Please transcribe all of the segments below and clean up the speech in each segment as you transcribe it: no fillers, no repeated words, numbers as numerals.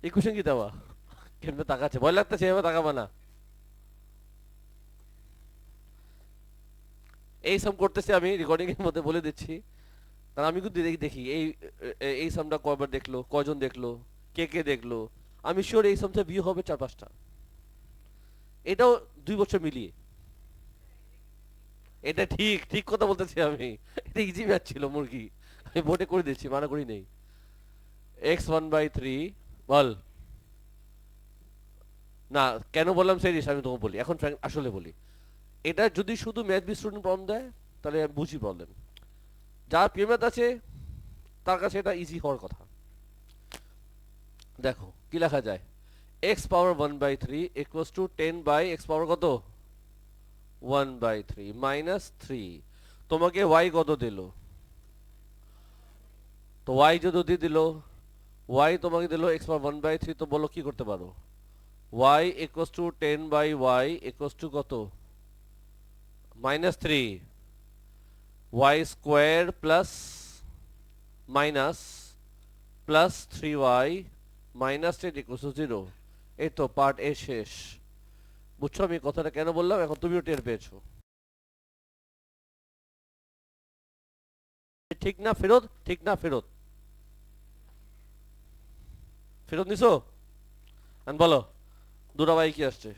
এই কোশ্চেন কি দেওয়া? কেমনে তাকাচ্ছে, ভয় লাগতেছে, এভাবে তাকাবা না। এই সাম করতেছি আমি, রেকর্ডিং এর মধ্যে বলে দিচ্ছি। কারণ আমি কিন্তু দেখি এই সামটা কয়বার দেখলো, কয়জন দেখলো, কে কে দেখলো। আমি শিওর এই সামটা ভিউ হবে 4-5টা। এটাও 2 বছর মিলিয়ে। এটা ঠিক ঠিক কথা বলতেছি আমি। এটা ইজি ম্যাচ ছিল মুরগি। আমি বোর্ডে করে দিচ্ছি, মানা করি নেই। x1/3 বল। না, কেন বললাম সেই জিনিস আমি তোমাকে বলি এখন, আসলে বলি। এটা যদি শুধু ম্যাথ বি স্টুডেন্ট প্রবলেম দেয়, তাহলে আমি বুঝি প্রবলেম। যার প্রিয় আছে তার কাছে এটা ইজি হওয়ার কথা। দেখো কি লেখা যায়। X power 1/3 equals to 10/x পাওয়ার কত 1/3 -3। তোমাকে ওয়াই কত দিল? তো ওয়াই যদি দিয়ে দিল, ওয়াই তোমাকে দিল এক্স পাওয়ার 1/3, তো বলো কি করতে পারো? Y equals to 10/y equals to কত -3। Y square plus minus plus 3y -10 equals to 0। এই তো পার্ট এ শেষ। বুঝছো আমি কথাটা কেন বললাম, এখন তুমিও টের পেয়েছো। ঠিক না ফেরত, ঠিক না ফেরত, ফেরত নিছো? আর বলো, দুরাবাই কি আসছে?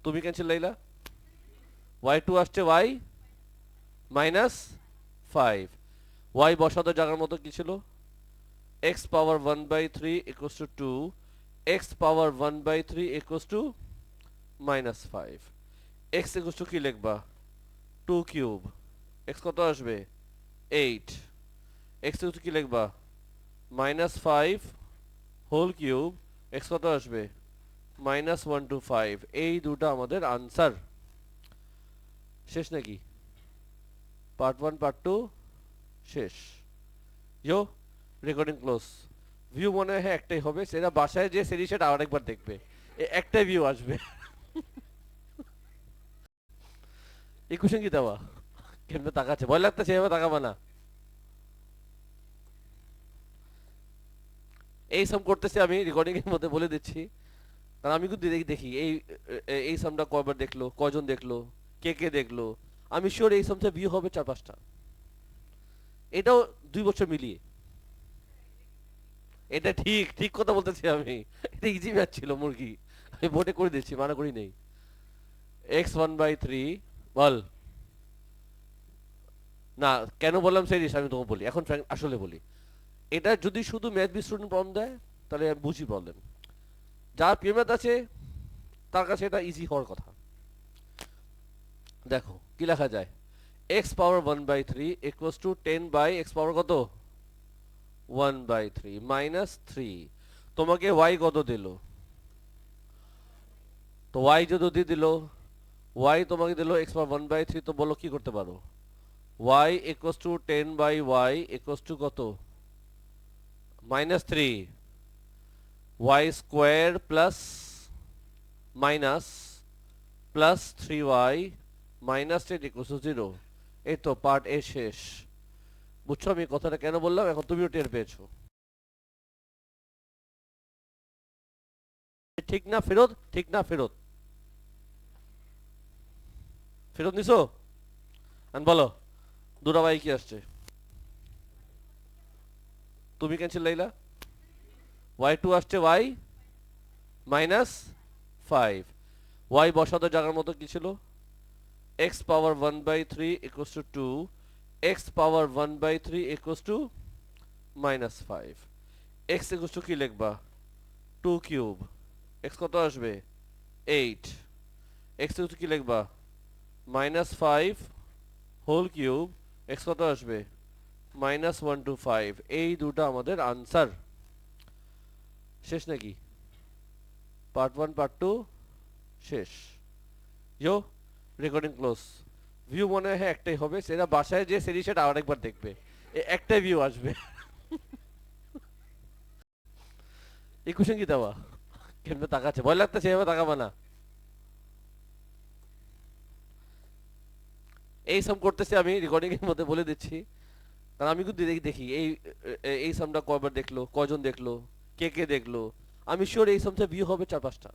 তুমি ক্যান্সেল লাইলা। y2 আসছে y -5। y বসাতে জায়গার মতো কি ছিল? x power 1/3 equals to 2, x power 1/3 equals to -5। x equals to কি লিখবা? 2 কিউব। x কত আসবে? 8। x ইকুয়ালস টু কি লিখবা? -5 হোল কিউব। x কত আসবে? -125। এই দুটো আমাদের আনসার। শেষ নাকি? পার্ট 1 পার্ট 2 শেষ। ইয়ো, রেকর্ডিং ক্লোজ। ভিউ মনে হয় একটাই হবে, সেটা বাসায় যে সিরিজটা আরেকবার দেখবে। একটাই ভিউ আসবে। এই কোশ্চেন কি দেওয়া? কেমনে তাকাচ্ছে, ভয় লাগতেছে, এভাবে তাকাবা না। এই সাম করতেছি আমি, রেকর্ডিং এর মধ্যে বলে দিচ্ছি। কারণ আমি কিন্তু দেখি এই সামটা কয়বার দেখলো, কয়জন দেখলো, কে কে দেখলো। আমি শিওর এই সামটা ভিউ হবে 4-5টা। এটাও 2 বছর মিলিয়ে। এটা ঠিক ঠিক কথা বলতেছি আমি। এটা ইজি ম্যাচ ছিল মুরগি। আমি বোর্ডে করে দিচ্ছি, মানা করি নেই। x1/3 বল। না, কেন বললাম সেই জিনিস আমি তোমাকে বলি এখন, আসলে বলি। এটা যদি শুধু ম্যাথ বি স্টুডেন্ট প্রবলেম দেয়, তাহলে আমি বুঝি প্রবলেম। যার প্রিয় ম্যাথ আছে তার কাছে এটা ইজি হওয়ার কথা। দেখো কি লেখা যায়। X power 1/3 equals to 10/x পাওয়ার কত 1/3 -3। তোমাকে ওয়াই কত দিল? তো ওয়াই যদি দিয়ে দিল, ওয়াই তোমাকে দিল এক্স পাওয়ার 1/3, তো বলো কি করতে পারো? Y equals to 10/y equals to কত -3। Y square plus minus plus 3y -10 equals to 0। এই তো পার্ট এ শেষ। বুঝছো আমি কথাটা কেন বললাম, এখন তুমিও টের পেয়েছো। ঠিক না ফেরত, ঠিক না ফেরত, ফেরত নিছো? আর বলো, দুরাবাই কি আসছে? তুমি ক্যান্সেল লাইলা। y2 আসছে y -5। y বসাতে জায়গার মতো কি ছিল? x power 1/3 equals to 2, x power 1/3 equals to -5। x equals to কি লিখবা? 2 কিউব। x কত আসবে? 8। x ইকুয়ালস টু কি লিখবা? -5 হোল কিউব। x কত আসবে? -125। এই দুটো আমাদের আনসার। শেষ নাকি? পার্ট 1 পার্ট 2 শেষ। ইয়ো, রেকর্ডিং ক্লোজ। ভিউ মনে হয় একটাই হবে, সেটা বাসায় যে সিরিজটা আরেকবার দেখবে। একটাই ভিউ আসবে। এই কোশ্চেন কি দেওয়া? কেমনে তাকাচ্ছে, ভয় লাগতেছে, এভাবে তাকাবা না। এই সাম করতেছি আমি, রেকর্ডিং এর মধ্যে বলে দিচ্ছি। কারণ আমি কিন্তু দেখি এই সামটা কয়বার দেখলো, কয়জন দেখলো, কে কে দেখলো। আমি শিওর এই সামটা ভিউ হবে 4-5টা।